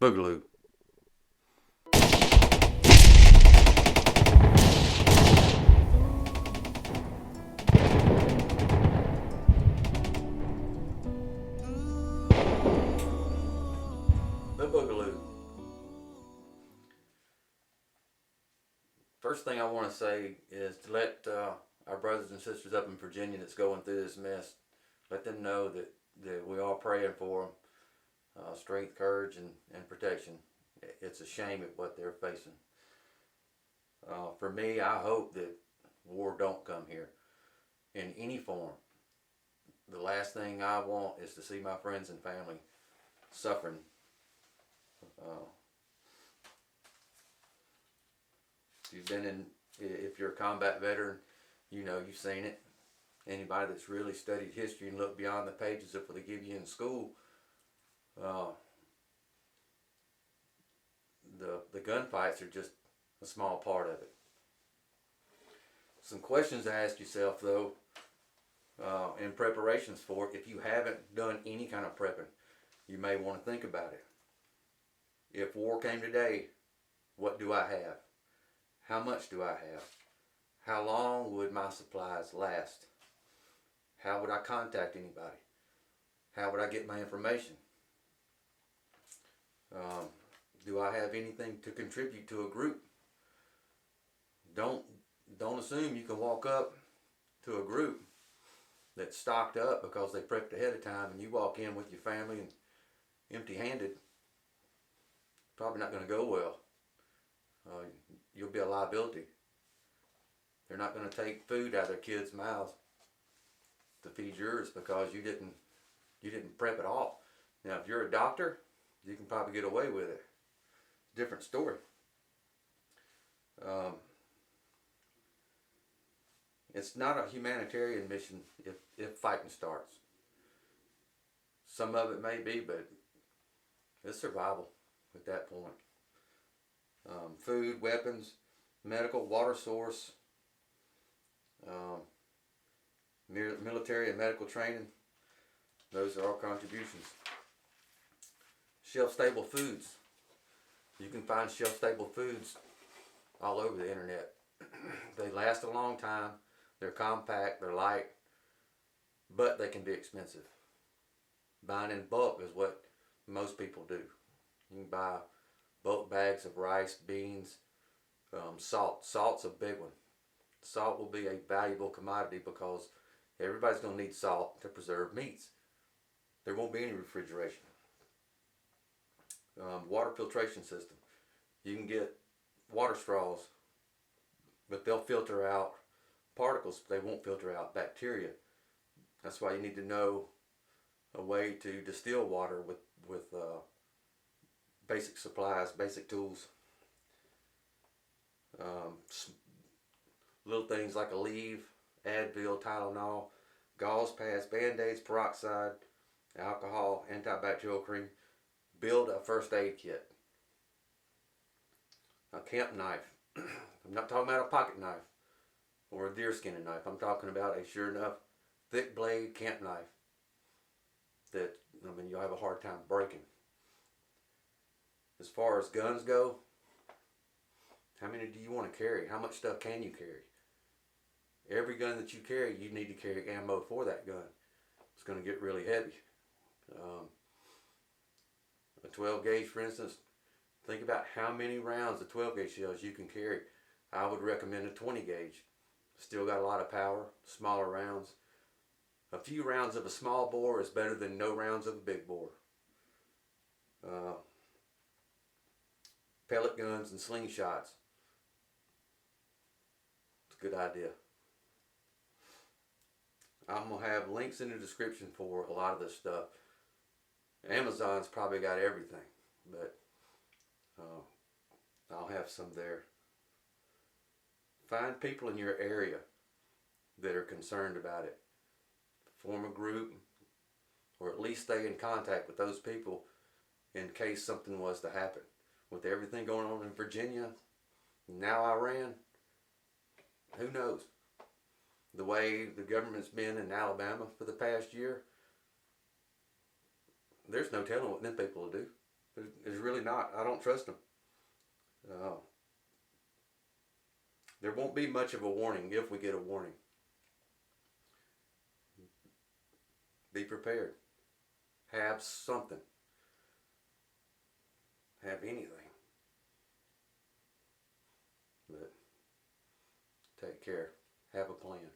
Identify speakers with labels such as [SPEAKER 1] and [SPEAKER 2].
[SPEAKER 1] Boogaloo. The Boogaloo. First thing I want to say is to let our brothers and sisters up in Virginia that's going through this mess, let them know that we are praying for them. Strength, courage, and protection. It's a shame at what they're facing. For me, I hope that war don't come here in any form. The last thing I want is to see my friends and family suffering. Uh, if you're a combat veteran, you know you've seen it. Anybody that's really studied history and looked beyond the pages of what they give you in school, uh, the gunfights are just a small part of it. Some questions to ask yourself though, in preparations for it. If you haven't done any kind of prepping, you may want to think about it. If war came today, what do I have? How much do I have? How long would my supplies last? How would I contact anybody? How would I get my information? Do I have anything to contribute to a group? Don't assume you can walk up to a group that's stocked up because they prepped ahead of time and you walk in with your family and empty-handed. Probably not going to go well. You'll be a liability. They're not going to take food out of their kids' mouths to feed yours because you didn't prep at all. Now, if you're a doctor, you can probably get away with it. Different story. It's not a humanitarian mission if fighting starts. Some of it may be, but it's survival at that point. Food, weapons, medical, water source, military and medical training. Those are all contributions. Shelf-stable foods. You can find shelf-stable foods all over the internet. They last a long time. They're compact, they're light, but they can be expensive. Buying in bulk is what most people do. You can buy bulk bags of rice, beans, salt. Salt's a big one. Salt will be a valuable commodity because everybody's going to need salt to preserve meats. There won't be any refrigeration. Water filtration system. You can get water straws, but they'll filter out particles, but they won't filter out bacteria. That's why you need to know a way to distill water with basic supplies, basic tools. Little things like Aleve, Advil, Tylenol, gauze pads, band-aids, peroxide, alcohol, antibacterial cream. Build a first aid kit. A camp knife. I'm not talking about a pocket knife or a deer skinning knife. I'm talking about a sure enough thick blade camp knife that you'll have a hard time breaking. As far as guns go, how many do you want to carry? How much stuff can you carry? Every gun that you carry, you need to carry ammo for that gun. It's going to get really heavy. A 12 gauge, for instance, think about how many rounds of 12 gauge shells you can carry. I would recommend a 20 gauge. Still got a lot of power, smaller rounds. A few rounds of a small bore is better than no rounds of a big bore. Pellet guns and slingshots. It's a good idea. I'm going to have links in the description for a lot of this stuff. Amazon's probably got everything, but I'll have some there. Find people in your area that are concerned about it. Form a group, or at least stay in contact with those people in case something was to happen. With everything going on in Virginia, now Iran, who knows? The way the government's been in Alabama for the past year, there's no telling what them people will do. There's really really not. I don't trust them. There won't be much of a warning if we get a warning. Be prepared. Have something. Have anything. But take care. Have a plan.